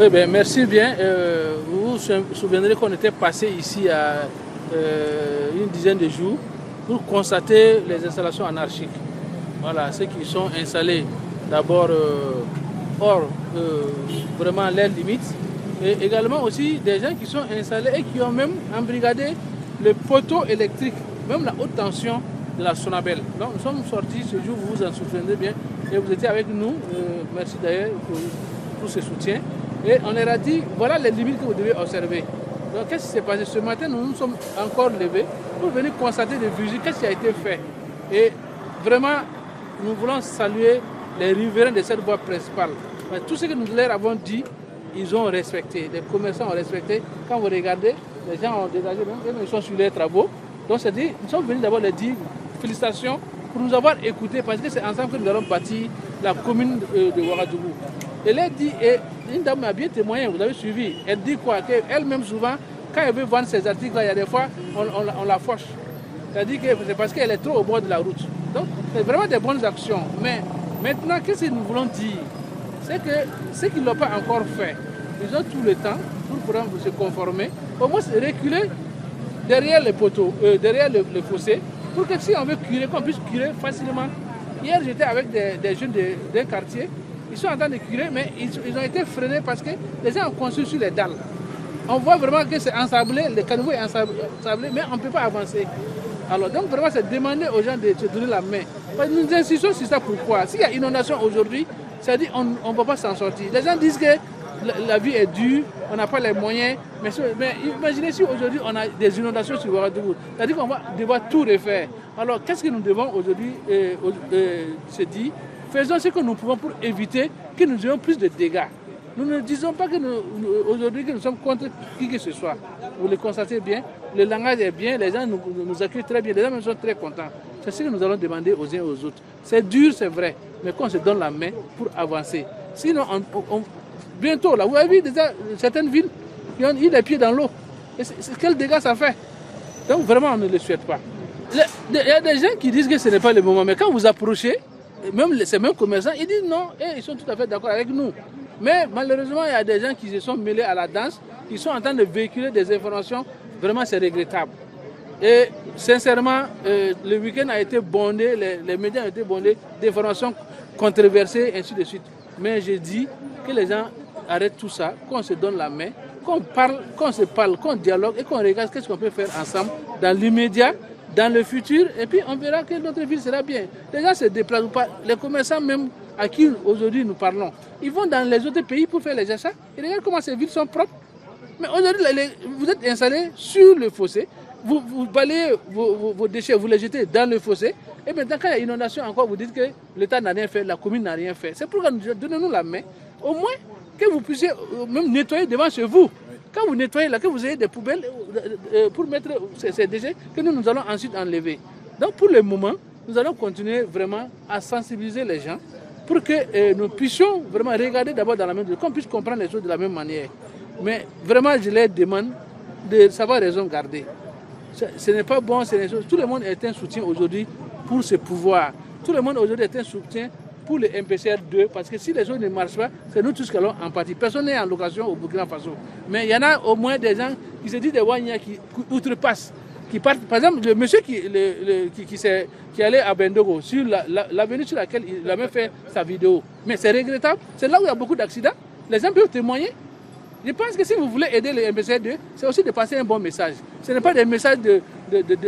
Oui, ben, merci bien. Vous vous souviendrez qu'on était passé ici à une dizaine de jours pour constater les installations anarchiques. Voilà, ceux qui sont installés d'abord hors vraiment leurs limites, et également aussi des gens qui sont installés et qui ont même embrigadé le poteau électrique, même la haute tension de la Sonabel. Donc nous sommes sortis ce jour, vous vous en souvenez bien, et vous étiez avec nous. Merci d'ailleurs pour ce soutien. Et on leur a dit, voilà les limites que vous devez observer. Donc qu'est-ce qui s'est passé? Ce matin, nous nous sommes encore levés pour venir constater des vigiles, qu'est-ce qui a été fait. Et vraiment, nous voulons saluer les riverains de cette voie principale. Tout ce que nous leur avons dit, ils ont respecté. Les commerçants ont respecté. Quand vous regardez, les gens ont dégagé, même ils sont sur les travaux. Donc c'est-à-dire, nous sommes venus d'abord leur dire félicitations pour nous avoir écoutés, parce que c'est ensemble que nous allons bâtir la commune de Ouagadougou. Elle a dit, et une dame a bien témoigné, vous avez suivi, elle dit quoi? Qu'elle-même souvent, quand elle veut vendre ses articles, il y a des fois, on la fauche. C'est-à-dire que c'est parce qu'elle est trop au bord de la route. Donc, c'est vraiment des bonnes actions. Mais maintenant, qu'est-ce que nous voulons dire? C'est que ceux qui ne l'ont pas encore fait, ils ont tout le temps pour se conformer, au moins reculer derrière les poteaux, derrière le fossé, pour que si on veut curer, qu'on puisse curer facilement. Hier, j'étais avec des jeunes d'un quartier. Ils sont en train de curer, mais ils ont été freinés parce que les gens ont construit sur les dalles. On voit vraiment que c'est ensablé, le caniveau est ensablé, mais on ne peut pas avancer. Alors, donc, vraiment, c'est demander aux gens de se donner la main. Parce que nous insistons sur ça. Pourquoi? S'il y a inondation aujourd'hui, ça dit qu'on ne va pas s'en sortir. Les gens disent que la vie est dure, on n'a pas les moyens. Mais imaginez si aujourd'hui on a des inondations sur Ouagadougou. C'est-à-dire qu'on va devoir tout refaire. Alors, qu'est-ce que nous devons aujourd'hui se dire? Faisons ce que nous pouvons pour éviter que nous ayons plus de dégâts. Nous ne disons pas que aujourd'hui que nous sommes contre qui que ce soit. Vous le constatez bien, le langage est bien, les gens nous accueillent très bien, les gens sont très contents. C'est ce que nous allons demander aux uns et aux autres. C'est dur, c'est vrai, mais qu'on se donne la main pour avancer. Sinon, bientôt, là, vous avez vu déjà certaines villes qui ont eu les pieds dans l'eau. Quel dégât ça fait? Donc vraiment, on ne le souhaite pas. Il y a des gens qui disent que ce n'est pas le moment, mais quand vous approchez, même ces mêmes commerçants, ils disent non, et ils sont tout à fait d'accord avec nous. Mais malheureusement, il y a des gens qui se sont mêlés à la danse, qui sont en train de véhiculer des informations. Vraiment, c'est regrettable. Et sincèrement, le week-end a été bondé, les médias ont été bondés d'informations controversées, ainsi de suite. Mais je dis que les gens arrêtent tout ça, qu'on se donne la main, qu'on parle, qu'on dialogue et qu'on regarde qu'est-ce qu'on peut faire ensemble dans l'immédiat, dans le futur, et puis on verra que notre ville sera bien. Les gens se déplacent pas, les commerçants même à qui aujourd'hui nous parlons, ils vont dans les autres pays pour faire les achats, et regardez comment ces villes sont propres. Mais aujourd'hui, vous êtes installés sur le fossé, vous balayez vos déchets, vous les jetez dans le fossé, et maintenant quand il y a inondation encore, vous dites que l'État n'a rien fait, la commune n'a rien fait. C'est pourquoi donnez-nous la main, au moins que vous puissiez même nettoyer devant chez vous. Quand vous nettoyez là, que vous ayez des poubelles pour mettre ces déchets que nous allons ensuite enlever. Donc pour le moment, nous allons continuer vraiment à sensibiliser les gens pour que nous puissions vraiment regarder d'abord dans la même chose, qu'on puisse comprendre les choses de la même manière. Mais vraiment, je leur demande de savoir raison garder. Ce n'est pas bon, tout le monde est un soutien aujourd'hui pour ce pouvoir. Tout le monde aujourd'hui est un soutien pour le MPCR 2, parce que si les choses ne marchent pas, c'est nous tous qui allons en partie. Personne n'est en location au Burkina Faso. Mais il y en a au moins des gens qui se disent des Wanya qui outrepassent, qui partent. Par exemple, le monsieur qui allait à Bendogo, sur l'avenue sur laquelle il a même fait sa vidéo. Mais c'est regrettable, c'est là où il y a beaucoup d'accidents. Les gens peuvent témoigner. Je pense que si vous voulez aider le MPCR 2, c'est aussi de passer un bon message. Ce n'est pas des messages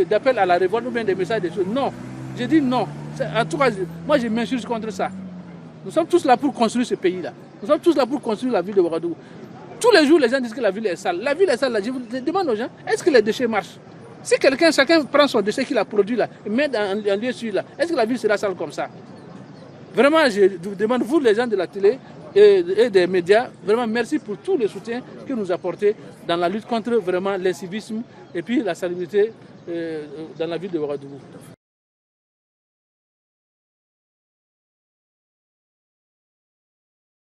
d'appel à la révolte ou bien des messages de choses. Non, je dis non. En tout cas, moi je m'insurge contre ça. Nous sommes tous là pour construire ce pays-là. Nous sommes tous là pour construire la ville de Ouagadougou. Tous les jours, les gens disent que la ville est sale. La ville est sale, là. Je vous demande aux gens, est-ce que les déchets marchent? Si chacun prend son déchet qu'il a produit là, et met en lieu sûr là, est-ce que la ville sera sale comme ça? Vraiment, je vous demande, vous les gens de la télé et des médias, vraiment merci pour tout le soutien que nous apportez dans la lutte contre vraiment l'incivisme et puis la salubrité dans la ville de Ouagadougou.